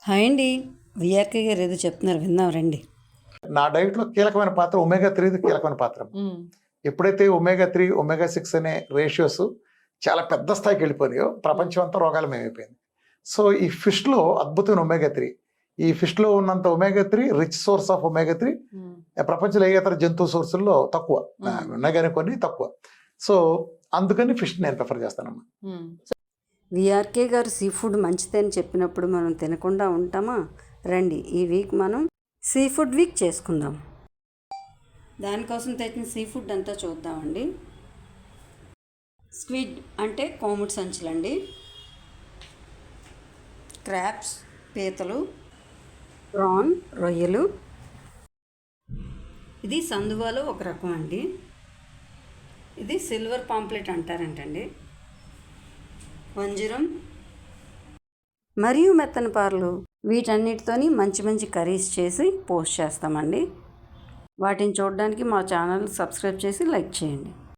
Hi అండి. VRK గారు ఏదో చెప్తున్నారు, విందాం రండి. నా డైట్లో కీలకమైన పాత్ర ఒమేగా 3 కీలకమైన పాత్ర. ఎప్పుడైతే ఒమేగా 3 ఒమేగా 6 అనే రేషియోస్ చాలా పెద్ద స్థాయికి వెళ్ళిపోయాయో ప్రపంచం అంతా రోగాలమయమైపోయింది. సో ఈ ఫిష్లో అద్భుతమైన ఒమేగా 3, ఈ ఫిష్లో ఉన్నంత omega 3 rich source of omega 3 ప్రపంచంలో ఏ ఇతర జంతు సోర్సుల్లో తక్కువ, ఉన్నాయి కానీ కొన్ని తక్కువ. సో అందుకని ఫిష్ నేను ప్రిఫర్ చేస్తానమ్మా. విఆర్కే గారు సీ ఫుడ్ మంచిదని చెప్పినప్పుడు మనం తినకుండా ఉంటామా? రండి, ఈ వీక్ మనం సీ ఫుడ్ వీక్ చేసుకుందాం. దానికోసం తెచ్చిన సీ ఫుడ్ అంతా చూద్దామండి. స్క్విడ్ అంటే కోముడు సంచులండి, క్రాబ్స్ పీతలు, ప్రాన్ రొయ్యలు, ఇది సందువాలో ఒక రకం అండి, ఇది సిల్వర్ పాంప్లెట్ అంటారంటండి, వంజరం మరియు మెత్తని పార్లు. వీటన్నిటితోని మంచి మంచి కర్రీస్ చేసి పోస్ట్ చేస్తామండి. వాటిని చూడడానికి మా ఛానల్ సబ్స్క్రైబ్ చేసి లైక్ చేయండి.